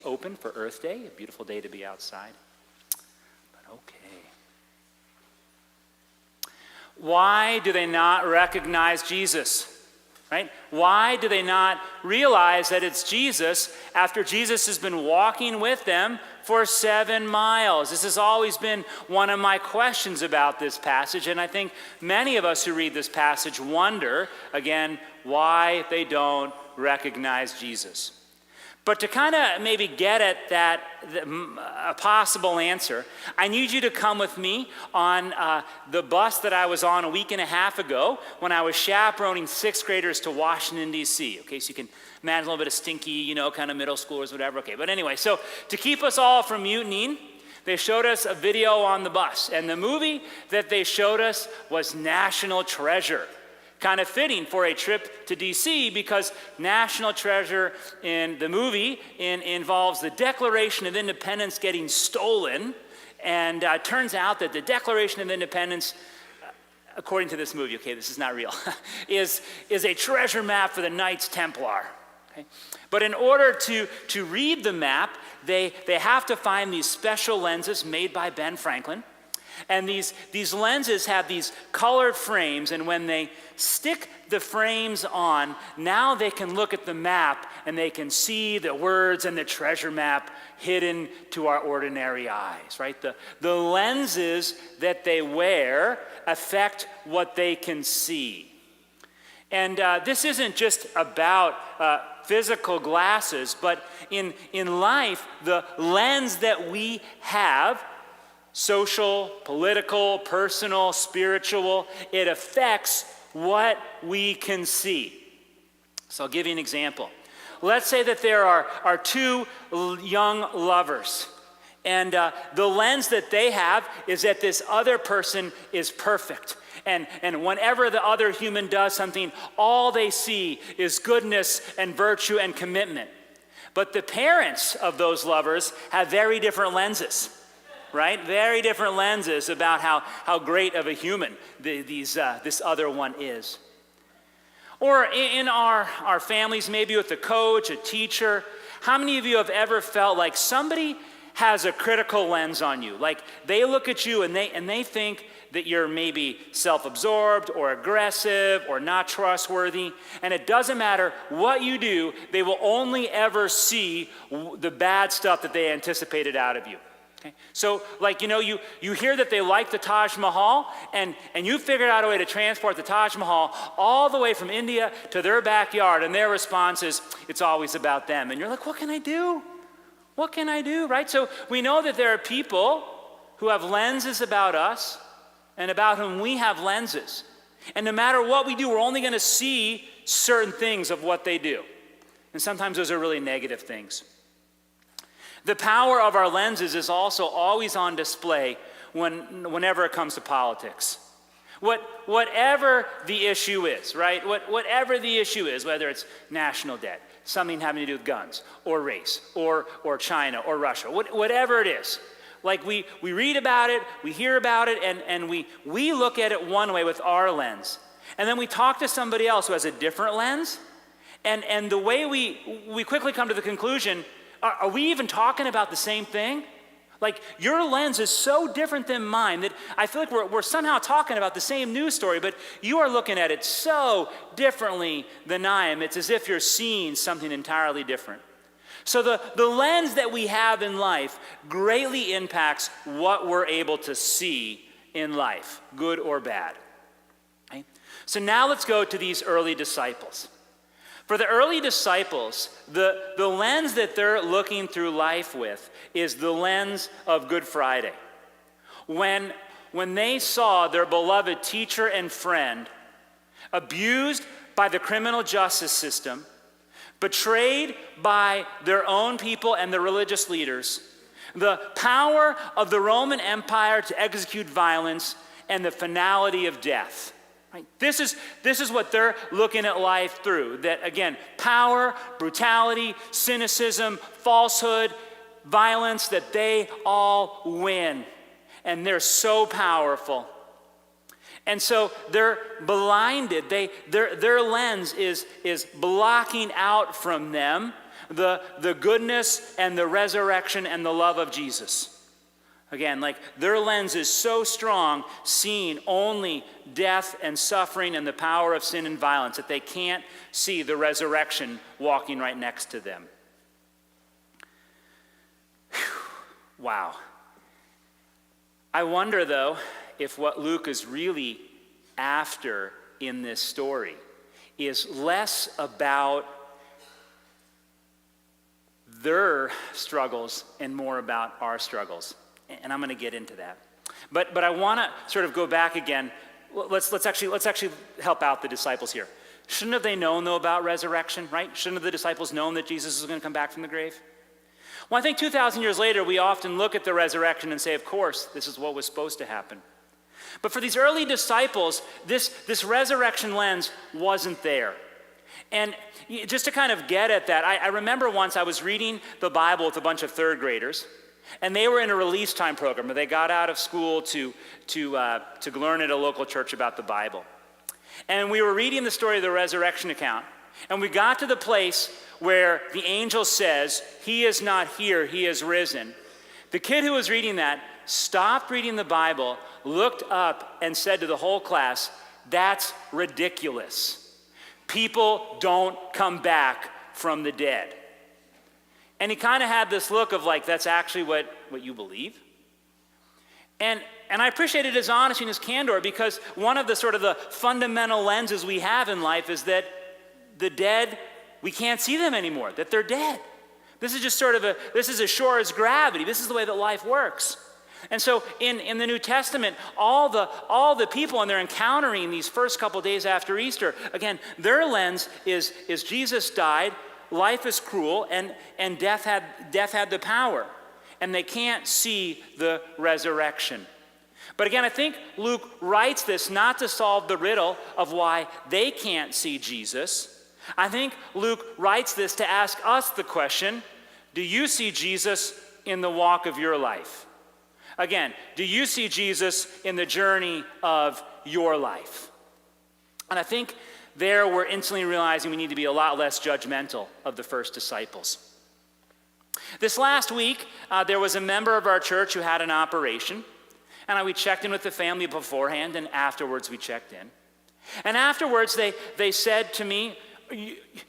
Open for Earth Day, a beautiful day to be outside. But okay. Why do they not recognize Jesus? Right? Why do they not realize that it's Jesus after Jesus has been walking with them for 7 miles? This has always been one of my questions about this passage, and I think many of us who read this passage wonder, again, why they don't recognize Jesus. But to kind of maybe get at that, a possible answer, I need you to come with me on the bus that I was on a week and a half ago when I was chaperoning 6th graders to Washington, D.C. Okay, so you can imagine a little bit of stinky, kind of middle schoolers, whatever. Okay, but anyway, so to keep us all from mutinying, they showed us a video on the bus. And the movie that they showed us was National Treasure. Kind of fitting for a trip to D.C. because National Treasure in the movie involves the Declaration of Independence getting stolen. And it turns out that the Declaration of Independence, according to this movie, okay, this is not real, is a treasure map for the Knights Templar. Okay? But in order to read the map, they have to find these special lenses made by Ben Franklin. And these lenses have these colored frames, and when they stick the frames on, now they can look at the map and they can see the words and the treasure map hidden to our ordinary eyes, right? The lenses that they wear affect what they can see. And this isn't just about physical glasses, but in life, the lens that we have, social, political, personal, spiritual, it affects what we can see. So I'll give you an example. Let's say that there are 2 young lovers, and the lens that they have is that this other person is perfect. And whenever the other human does something, all they see is goodness and virtue and commitment. But the parents of those lovers have very different lenses. Right? Very different lenses about how great of a human this other one is. Or in our families, maybe with a coach, a teacher, how many of you have ever felt like somebody has a critical lens on you? Like they look at you and they think that you're maybe self-absorbed or aggressive or not trustworthy, and it doesn't matter what you do, they will only ever see the bad stuff that they anticipated out of you. Okay. So, you hear that they like the Taj Mahal, and you figured out a way to transport the Taj Mahal all the way from India to their backyard, and their response is, it's always about them. And you're like, what can I do? What can I do, right? So we know that there are people who have lenses about us and about whom we have lenses. And no matter what we do, we're only going to see certain things of what they do. And sometimes those are really negative things. The power of our lenses is also always on display whenever it comes to politics. Whatever the issue is, right? Whatever the issue is, whether it's national debt, something having to do with guns, or race, or China, or Russia, whatever it is. Like we read about it, we hear about it, and we look at it one way with our lens. And then we talk to somebody else who has a different lens, and the way we quickly come to the conclusion, are we even talking about the same thing? Like your lens is so different than mine that I feel like we're somehow talking about the same news story, but you are looking at it so differently than I am. It's as if you're seeing something entirely different. So the lens that we have in life greatly impacts what we're able to see in life, good or bad. Okay? So now let's go to these early disciples. For the early disciples, the lens that they're looking through life with is the lens of Good Friday. When they saw their beloved teacher and friend abused by the criminal justice system, betrayed by their own people and the religious leaders, the power of the Roman Empire to execute violence, and the finality of death. Right? This is what they're looking at life through. That again, power, brutality, cynicism, falsehood, violence, that they all win. And they're so powerful. And so they're blinded. Their lens is blocking out from them the goodness and the resurrection and the love of Jesus. Again, like their lens is so strong, seeing only death and suffering and the power of sin and violence, that they can't see the resurrection walking right next to them. Whew. Wow. I wonder, though, if what Luke is really after in this story is less about their struggles and more about our struggles. And I'm going to get into that. But I want to sort of go back again. Let's actually help out the disciples here. Shouldn't have they known, though, about resurrection, right? Shouldn't have the disciples known that Jesus was going to come back from the grave? Well, I think 2,000 years later, we often look at the resurrection and say, of course, this is what was supposed to happen. But for these early disciples, this resurrection lens wasn't there. And just to kind of get at that, I remember once I was reading the Bible with a bunch of third graders, and they were in a release time program where they got out of school to learn at a local church about the Bible. And we were reading the story of the resurrection account, and we got to the place where the angel says, "He is not here, he is risen." The kid who was reading that stopped reading the Bible, looked up, and said to the whole class, "That's ridiculous. People don't come back from the dead." And he kind of had this look of like, that's actually what you believe? And I appreciated his honesty and his candor, because one of the sort of the fundamental lenses we have in life is that the dead, we can't see them anymore, that they're dead. This is just sort of this is as sure as gravity. This is the way that life works. And so in the New Testament, all the people, and they're encountering these first couple days after Easter, again, their lens is Jesus died, life is cruel, and death had the power. And they can't see the resurrection. But again, I think Luke writes this not to solve the riddle of why they can't see Jesus. I think Luke writes this to ask us the question, do you see Jesus in the walk of your life? Again, do you see Jesus in the journey of your life? And I think there we're instantly realizing we need to be a lot less judgmental of the first disciples. This last week, there was a member of our church who had an operation. And we checked in with the family beforehand, and afterwards we checked in. And afterwards they said to me,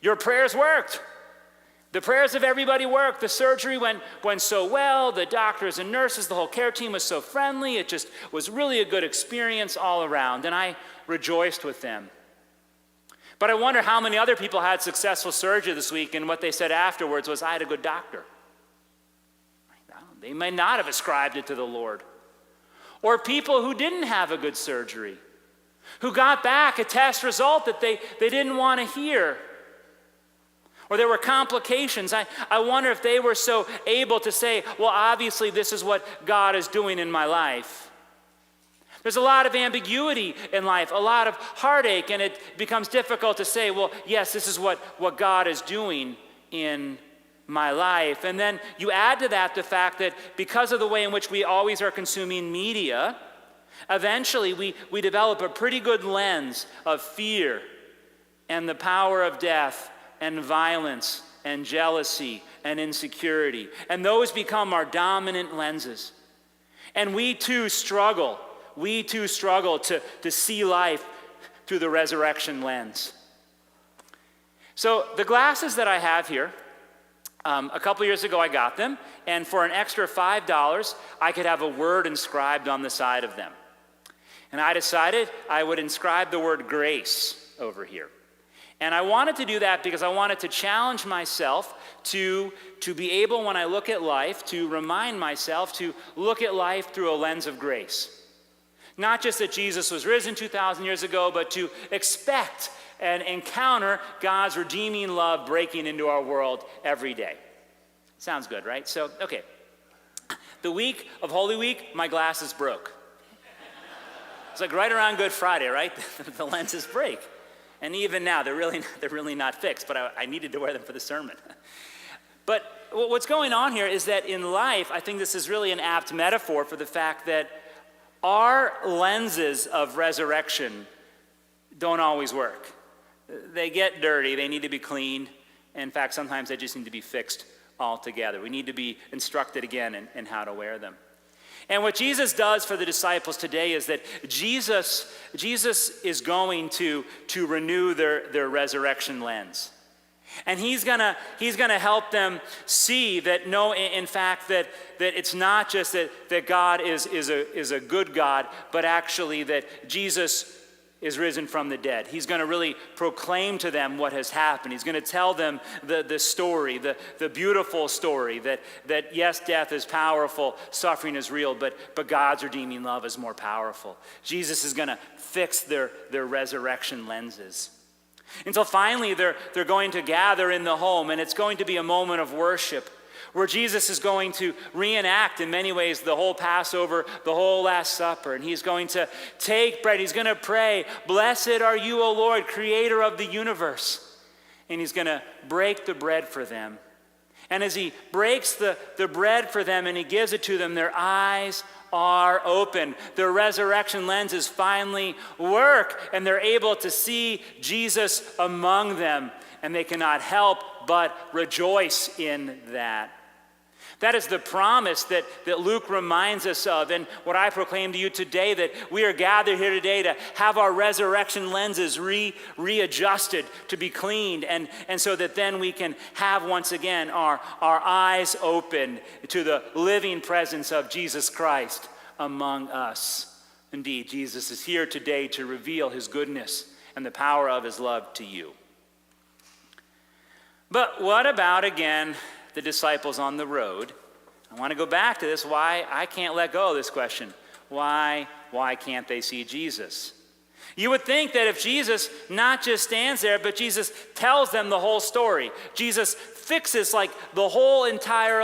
"Your prayers worked. The prayers of everybody worked. The surgery went so well. The doctors and nurses, the whole care team was so friendly. It just was really a good experience all around." And I rejoiced with them. But I wonder how many other people had successful surgery this week, and what they said afterwards was, "I had a good doctor." They may not have ascribed it to the Lord. Or people who didn't have a good surgery, who got back a test result that they didn't want to hear. Or there were complications. I wonder if they were so able to say, well, obviously this is what God is doing in my life. There's a lot of ambiguity in life, a lot of heartache, and it becomes difficult to say, well, yes, this is what God is doing in my life. And then you add to that the fact that because of the way in which we always are consuming media, eventually we develop a pretty good lens of fear and the power of death and violence and jealousy and insecurity. And those become our dominant lenses. And we too struggle to see life through the resurrection lens. So the glasses that I have here, a couple years ago I got them, and for an extra $5, I could have a word inscribed on the side of them. And I decided I would inscribe the word grace over here. And I wanted to do that because I wanted to challenge myself to be able, when I look at life, to remind myself to look at life through a lens of grace. Not just that Jesus was risen 2,000 years ago, but to expect and encounter God's redeeming love breaking into our world every day. Sounds good, right? So, okay. The week of Holy Week, my glasses broke. It's like right around Good Friday, right? The lenses break. And even now, they're really not fixed, but I needed to wear them for the sermon. But what's going on here is that in life, I think this is really an apt metaphor for the fact that our lenses of resurrection don't always work. They get dirty, they need to be cleaned, In fact, sometimes they just need to be fixed altogether. We need to be instructed again in how to wear them. And what Jesus does for the disciples today is that Jesus is going to renew their resurrection lens. And he's gonna help them see that no, in fact, that it's not just that God is a good God, but actually that Jesus is risen from the dead. He's going to really proclaim to them what has happened. He's going to tell them the story, the beautiful story that yes, death is powerful, suffering is real, but God's redeeming love is more powerful. Jesus is going to fix their resurrection lenses. Until finally they're going to gather in the home, and it's going to be a moment of worship where Jesus is going to reenact in many ways the whole Passover, the whole Last Supper. And he's going to take bread. He's going to pray, "Blessed are you, O Lord, creator of the universe." And he's going to break the bread for them. And as he breaks the bread for them and he gives it to them, their eyes are open. Their resurrection lenses finally work, and they're able to see Jesus among them. And they cannot help but rejoice in that. That is the promise that Luke reminds us of, and what I proclaim to you today, that we are gathered here today to have our resurrection lenses readjusted, to be cleaned, and so that then we can have once again our eyes open to the living presence of Jesus Christ among us. Indeed, Jesus is here today to reveal his goodness and the power of his love to you. But what about, again, the disciples on the road? I want to go back to this, why I can't let go of this question. Why can't they see Jesus? You would think that if Jesus not just stands there, but Jesus tells them the whole story. Jesus fixes the whole entire,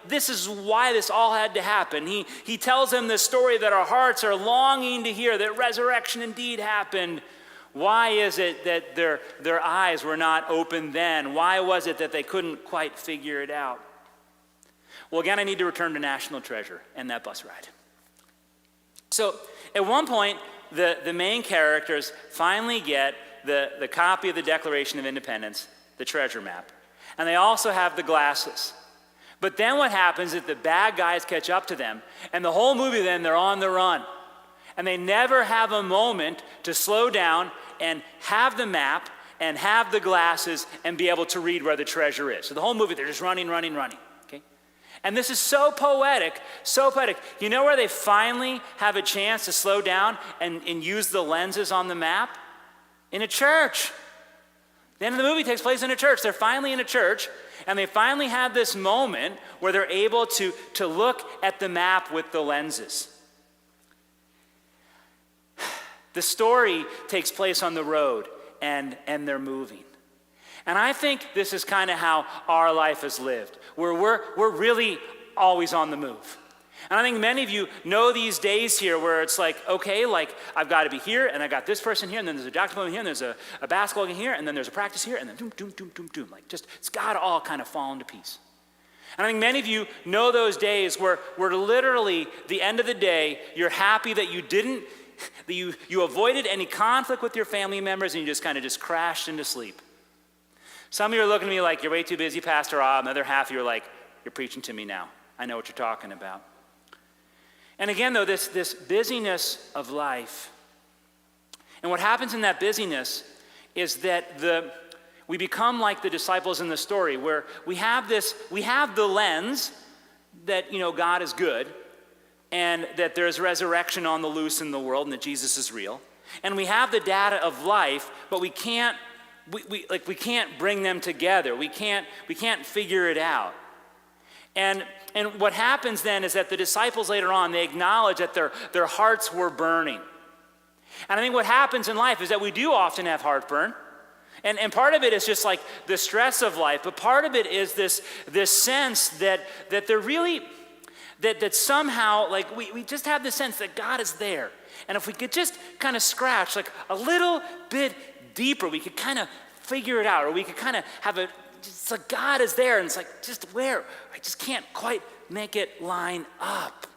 this is why this all had to happen. He tells them the story that our hearts are longing to hear, that resurrection indeed happened. Why is it that their eyes were not open then? Why was it that they couldn't quite figure it out? Well, again, I need to return to National Treasure and that bus ride. So at one point, the main characters finally get the copy of the Declaration of Independence, the treasure map. And they also have the glasses. But then what happens is the bad guys catch up to them, and the whole movie then they're on the run. And they never have a moment to slow down and have the map and have the glasses and be able to read where the treasure is. So the whole movie, they're just running, okay? And this is so poetic, so poetic. You know where they finally have a chance to slow down and use the lenses on the map? In a church. The end of the movie takes place in a church. They're finally in a church, and they finally have this moment where they're able to look at the map with the lenses. The story takes place on the road, and they're moving. And I think this is kind of how our life is lived, where we're really always on the move. And I think many of you know these days here where it's okay, I've got to be here, and I got this person here, and then there's a doctor here, and there's a basketball game here, and then there's a practice here, and then doom. It's got to all kind of fall into piece. And I think many of you know those days where literally the end of the day, you're happy that you avoided any conflict with your family members, and you just kind of crashed into sleep. Some of you are looking at me like, "You're way too busy, Pastor Rob." Another half of you are like, "You're preaching to me now. I know what you're talking about." And again, though, this busyness of life, and what happens in that busyness is that we become like the disciples in the story, where we have the lens that, God is good, and that there's resurrection on the loose in the world, and that Jesus is real. And we have the data of life, but we can't bring them together. We can't figure it out. And what happens then is that the disciples later on, they acknowledge that their hearts were burning. And I think what happens in life is that we do often have heartburn. And part of it is just the stress of life, but part of it is this sense that they're really, that somehow, we just have the sense that God is there. And if we could just kind of scratch a little bit deeper, we could kind of figure it out, or we could kind of have it's like God is there, and it's just where? I just can't quite make it line up.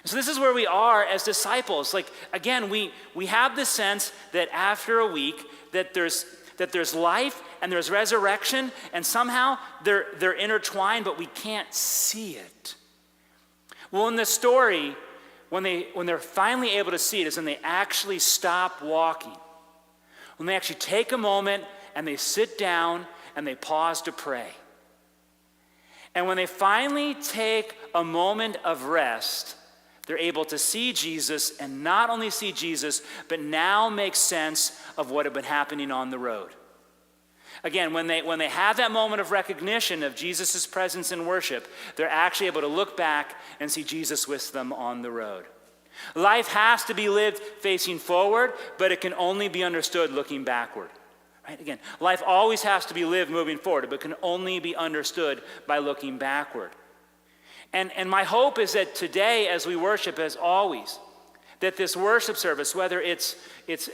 So this is where we are as disciples. Again, we have the sense that after a week, that there's that there's life and there's resurrection, and somehow they're intertwined, but we can't see it. Well, in the story, when they're finally able to see it is when they actually stop walking. When they actually take a moment and they sit down and they pause to pray. And when they finally take a moment of rest, they're able to see Jesus, and not only see Jesus, but now make sense of what had been happening on the road. Again, when they have that moment of recognition of Jesus' presence in worship, they're actually able to look back and see Jesus with them on the road. Life has to be lived facing forward, but it can only be understood looking backward. Right? Again, life always has to be lived moving forward, but can only be understood by looking backward. And my hope is that today, as we worship, as always, that this worship service, whether it's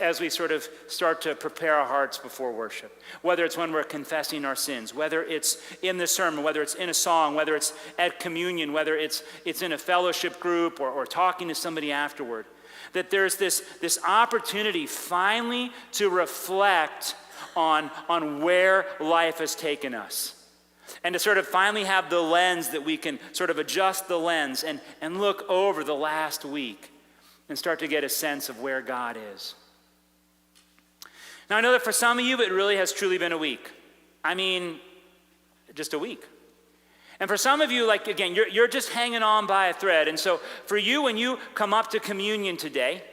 as we sort of start to prepare our hearts before worship, whether it's when we're confessing our sins, whether it's in the sermon, whether it's in a song, whether it's at communion, whether it's in a fellowship group or talking to somebody afterward, that there's this opportunity finally to reflect on where life has taken us. And to sort of finally have the lens that we can sort of adjust the lens and look over the last week and start to get a sense of where God is. Now, I know that for some of you, it really has truly been a week. I mean, just a week. And for some of you, like, again, you're just hanging on by a thread. And so for you, when you come up to communion today,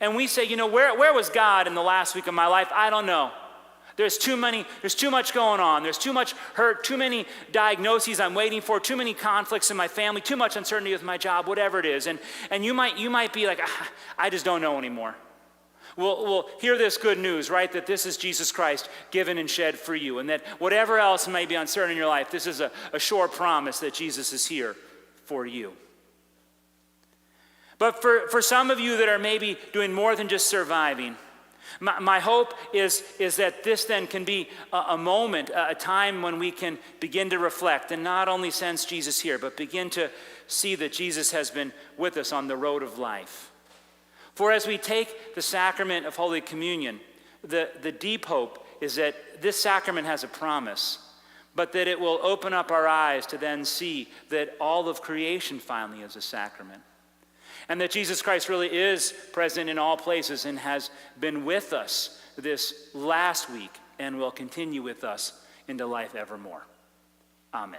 and we say, where was God in the last week of my life? I don't know. There's too much going on. There's too much hurt, too many diagnoses I'm waiting for, too many conflicts in my family, too much uncertainty with my job, whatever it is. And you might be like, I just don't know anymore. Well, hear this good news, right? That this is Jesus Christ given and shed for you. And that whatever else may be uncertain in your life, this is a sure promise that Jesus is here for you. But for some of you that are maybe doing more than just surviving, my hope is that this then can be a moment, a time when we can begin to reflect and not only sense Jesus here, but begin to see that Jesus has been with us on the road of life. For as we take the sacrament of Holy Communion, the deep hope is that this sacrament has a promise, but that it will open up our eyes to then see that all of creation finally is a sacrament. And that Jesus Christ really is present in all places and has been with us this last week and will continue with us into life evermore. Amen.